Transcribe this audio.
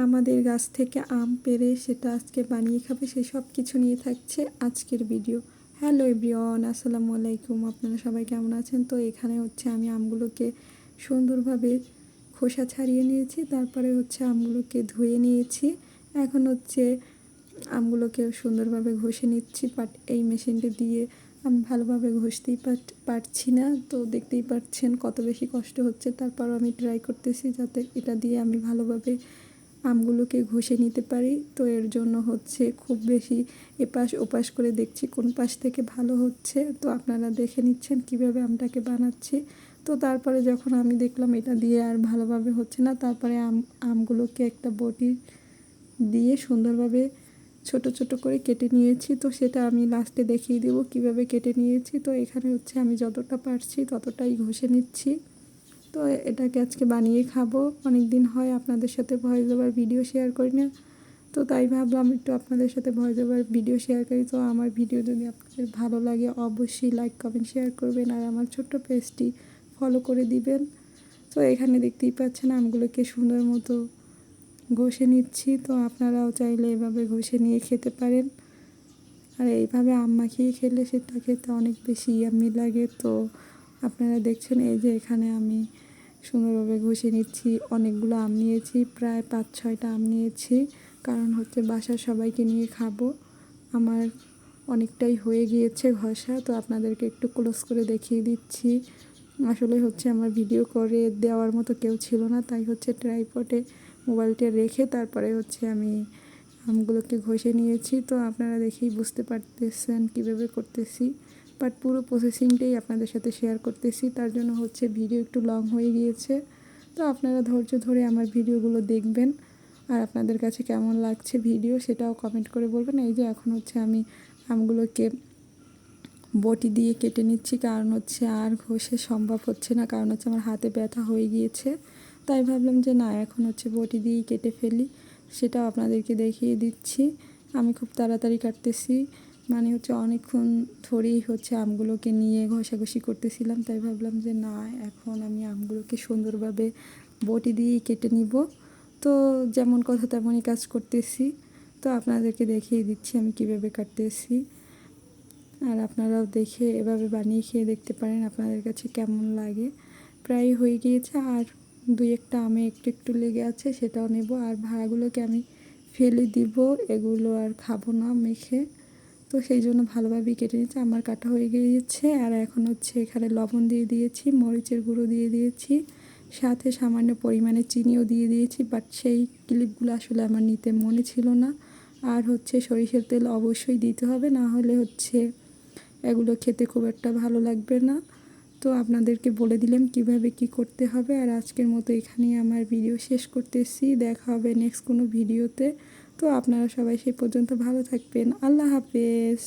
আমাদের গাছ থেকে আম পেড়ে সেটা আজকে বানিয়ে খাবে, সেই সব কিছু নিয়ে থাকছে আজকের ভিডিও। হ্যালো এভরিওয়ান, আসসালামু আলাইকুম। আপনারা সবাই কেমন আছেন? তো এখানে হচ্ছে আমি আমগুলোকে সুন্দরভাবে খোসা ছাড়িয়ে নিয়েছি, তারপরে হচ্ছে আমগুলোকে ধুয়ে নিয়েছি। এখন হচ্ছে আমগুলোকে সুন্দরভাবে ঘষে নিচ্ছি, বাট এই মেশিনটা দিয়ে আমি ভালোভাবে ঘষতেই পারছি না। তো দেখতেই পাচ্ছেন কত বেশি কষ্ট হচ্ছে, তারপরও আমি ট্রাই করতেছি যাতে এটা দিয়ে আমি ভালোভাবে আমগুলোকে ঘষে নিতে পারি। তো এর জন্য হচ্ছে খুব বেশি এপাশ ওপাশ করে দেখছি কোন পাশ থেকে ভালো হচ্ছে। তো আপনারা দেখে নিচ্ছেন কিভাবে আমটাকে বানাচ্ছি। তো তারপরে যখন আমি দেখলাম এটা দিয়ে আর ভালোভাবে হচ্ছে না, তারপরে আমগুলোকে একটা বটি দিয়ে সুন্দরভাবে ছোট ছোট করে কেটে নিয়েছি। তো সেটা আমি লাস্টে দেখিয়ে দেবো কিভাবে কেটে নিয়েছি। তো এখানে হচ্ছে আমি যতটা পারছি ততটাই ঘষে নিচ্ছি। তো এটাকে আজকে বানিয়ে খাবো। অনেক দিন হয় আপনাদের সাথে ভয়েস ওভার ভিডিও শেয়ার করি না, তো তাই ভাবলাম একটু আপনাদের সাথে ভয়েস ওভার ভিডিও শেয়ার করি। তো আমার ভিডিও যদি আপনাদের ভালো লাগে অবশ্যই লাইক কমেন্ট শেয়ার করবেন, আর আমার ছোট্ট পেজটি ফলো করে দিবেন। তো এখানে দেখতেই পাচ্ছেন আমগুলোকে সুন্দর মতো ঘষে নিচ্ছি। তো আপনারাও চাইলে এভাবে ঘষে নিয়ে খেতে পারেন, আর এইভাবে আম মাখিয়ে খেলে সেটা খেতে অনেক বেশি ইয়াম্মি লাগে। তো আপনারা দেখছেন এই যে এখানে আমি সুন্দরভাবে ঘষে নিচ্ছি। অনেকগুলো আম নিয়েছি, প্রায় 5-6টা আম নিয়েছি, কারণ হচ্ছে বাসার সবাইকে নিয়ে খাবো। আমার অনেকটাই হয়ে গিয়েছে ঘষা। তো আপনাদেরকে একটু ক্লোজ করে দেখিয়ে দিচ্ছি। আসলে হচ্ছে আমার ভিডিও করে দেওয়ার মতো কেউ ছিল না, তাই হচ্ছে ট্রাইপডে মোবাইলটা রেখে তারপরে হচ্ছে আমি আমগুলোকে ঘষে নিয়েছি। তো আপনারা দেখেই বুঝতে পারতেছেন কীভাবে করতেছি, বাট পুরো প্রসেসিংটাই আপনাদের সাথে শেয়ার করতেছি, তার জন্য হচ্ছে ভিডিও একটু লং হয়ে গিয়েছে। তো আপনারা ধৈর্য ধরে আমার ভিডিওগুলো দেখবেন, আর আপনাদের কাছে কেমন লাগছে ভিডিও সেটাও কমেন্ট করে বলবেন। এই যে এখন হচ্ছে আমি আমগুলোকে বটি দিয়ে কেটে নিচ্ছি, কারণ হচ্ছে আর ঘষে সম্ভব হচ্ছে না, কারণ হচ্ছে আমার হাতে ব্যথা হয়ে গিয়েছে। তাই ভাবলাম যে না, এখন হচ্ছে বটি দিয়েই কেটে ফেলি, সেটাও আপনাদেরকে দেখিয়ে দিচ্ছি। আমি খুব তাড়াতাড়ি কাটতেছি, মানে হচ্ছে অনেকক্ষণ ধরেই হচ্ছে আমগুলোকে নিয়ে ঘষাঘষি করতেছিলাম, তাই ভাবলাম যে না, এখন আমি আমগুলোকে সুন্দরভাবে বটি দিয়েই কেটে নিব। তো যেমন কথা তেমনই কাজ করতেছি। তো আপনাদেরকে দেখিয়ে দিচ্ছি আমি কিভাবে কাটতেছি, আর আপনারাও দেখে এভাবে বানিয়ে খেয়ে দেখতে পারেন আপনাদের কাছে কেমন লাগে। প্রায় হয়ে গিয়েছে, আর 2-1টা আমে একটু একটু লেগে আছে, সেটাও নেব। আর ভাড়াগুলোকে আমি ফেলে দিব, এগুলো আর খাবো না মেখে। তো সেই জন্য ভালোভাবেই কেটে নিচ্ছে। আমার কাটা হয়ে গিয়েছে, আর এখন হচ্ছে এখানে লবণ দিয়ে দিয়েছি, মরিচের গুঁড়ো দিয়ে দিয়েছি, সাথে সামান্য পরিমাণে চিনিও দিয়ে দিয়েছি, বাট সেই ক্লিপগুলো আসলে আমার নিতে মনে ছিল না। আর হচ্ছে সরিষার তেল অবশ্যই দিতে হবে, না হলে হচ্ছে এগুলো খেতে খুব একটা ভালো লাগবে না। তো আপনাদেরকে বলে দিলাম কিভাবে কি করতে হবে। আর আজকের মতো এখানেই আমার ভিডিও শেষ করতেছি, দেখা হবে নেক্সট কোনো ভিডিওতে। তো আপনারা সবাই সেই পর্যন্ত ভালো থাকবেন। আল্লাহ হাফেজ।